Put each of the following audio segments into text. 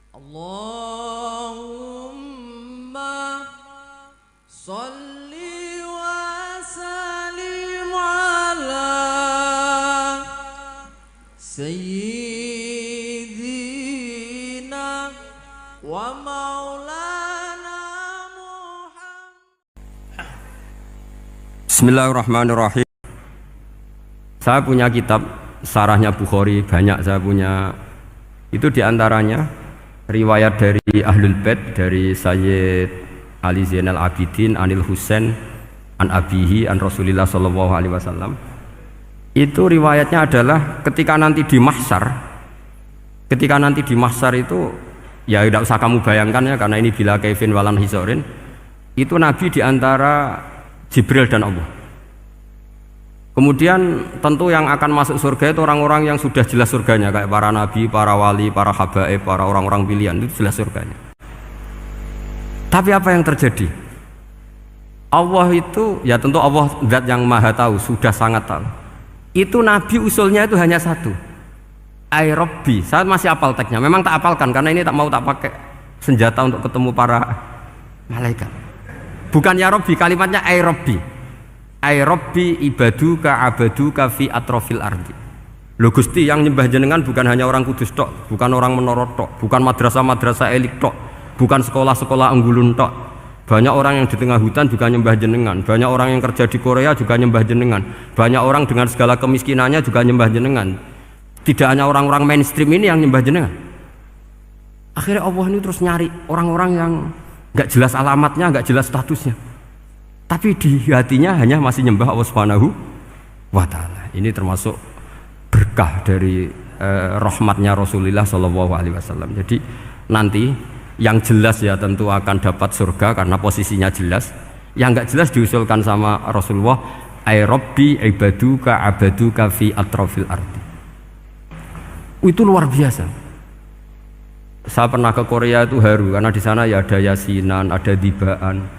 Allahumma sholli wa sallim ala sayyidina wa maulana Muhammad. Bismillahirrahmanirrahim. Saya punya kitab Syarahnya Bukhari, banyak saya punya. Itu diantaranya riwayat dari Ahlul Bait, dari Sayyid Ali Zainal Abidin Anil Husain an abihi an Rasulillah sallallahu alaihi wasallam. Itu riwayatnya adalah ketika nanti di mahsyar itu ya tidak usah kamu bayangkan ya, karena ini bila kaifin walan hisorin. Itu Nabi diantara Jibril dan Allah. Kemudian tentu yang akan masuk surga itu orang-orang yang sudah jelas surganya, kayak para nabi, para wali, para habaib, para orang-orang pilihan, itu jelas surganya. Tapi apa yang terjadi? Allah itu, ya tentu Allah zat yang maha tahu, sudah sangat tahu. Itu Nabi usulnya itu hanya satu, Ay Rabbi. Saya masih apal teksnya, memang tak apalkan karena ini tak mau tak pakai senjata untuk ketemu para malaikat. Bukan ya Rabbi, kalimatnya Ay Rabbi. Ay Rabbi ibaduka abaduka fi atrofil ardi. Lho Gusti, yang nyembah jenengan bukan hanya orang kudus tok, bukan orang menurut tok, bukan madrasah-madrasah elit tok, bukan sekolah-sekolah anggulun tok. Banyak orang yang di tengah hutan juga nyembah jenengan, banyak orang yang kerja di Korea juga nyembah jenengan, banyak orang dengan segala kemiskinannya juga nyembah jenengan. Tidak hanya orang-orang mainstream ini yang nyembah jenengan. Akhirnya Allah ini terus nyari orang-orang yang gak jelas alamatnya, gak jelas statusnya, tapi di hatinya hanya masih nyembah Allah Subhanahu wa ta'ala. Ini termasuk berkah dari rahmatnya Rasulullah Shallallahu alaihi wasallam. Jadi nanti yang jelas ya tentu akan dapat surga karena posisinya jelas. Yang enggak jelas diusulkan sama Rasulullah, ay Rabbi ibaduka abaduka fi atrofil ardi. Itu luar biasa. Saya pernah ke Korea itu haru karena di sana ya ada yasinan, ada dibaan.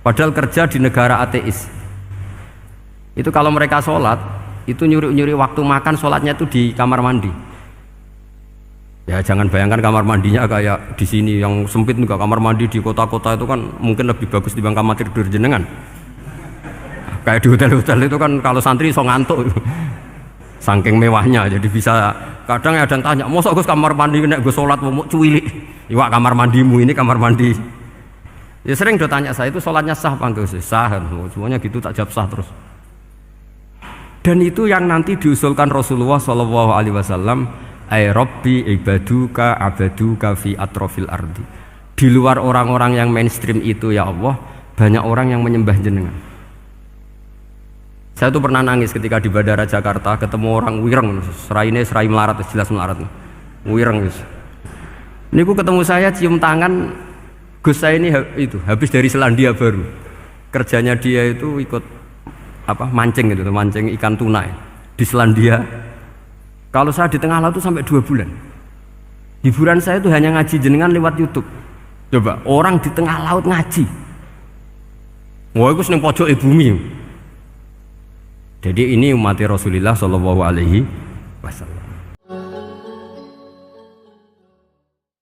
Padahal kerja di negara ateis. Itu kalau mereka sholat, itu nyuri-nyuri waktu makan, sholatnya itu di kamar mandi. Ya jangan bayangkan kamar mandinya kayak di sini yang sempit juga. Kamar mandi di kota-kota itu kan mungkin lebih bagus dibanding kamar tidur jenengan. Kayak di hotel-hotel itu kan kalau santri so ngantuk, saking mewahnya. Jadi bisa kadang ada yang tanya, mosok Gus kamar mandi nek gue sholat mau cuwilik. Iwak kamar mandimu ini kamar mandi. Ya sering do tanya saya, itu sholatnya sah apa enggak? Sah, semuanya gitu, tak jawab sah terus. Dan itu yang nanti diusulkan Rasulullah Shallallahu alaihi wasallam, ay Rabbi ibaduka abaduka fi atrofil ardi. Di luar orang-orang yang mainstream itu ya Allah, banyak orang yang menyembah jenengan. Saya tuh pernah nangis ketika di Bandara Jakarta ketemu orang wireng, serai melarat, jelas melarat. Wireng wis. Niku ketemu saya cium tangan. Gus saya ini itu habis dari Selandia Baru, kerjanya dia itu ikut apa mancing gitu, mancing ikan tuna di Selandia. Kalau saya di tengah laut itu sampai 2 bulan. Hiburan saya itu hanya ngaji jenengan lewat YouTube. Coba orang di tengah laut ngaji. Wah itu seneng pojok bumi. Jadi ini umat Rasulullah Shallallahu alaihi wasallam.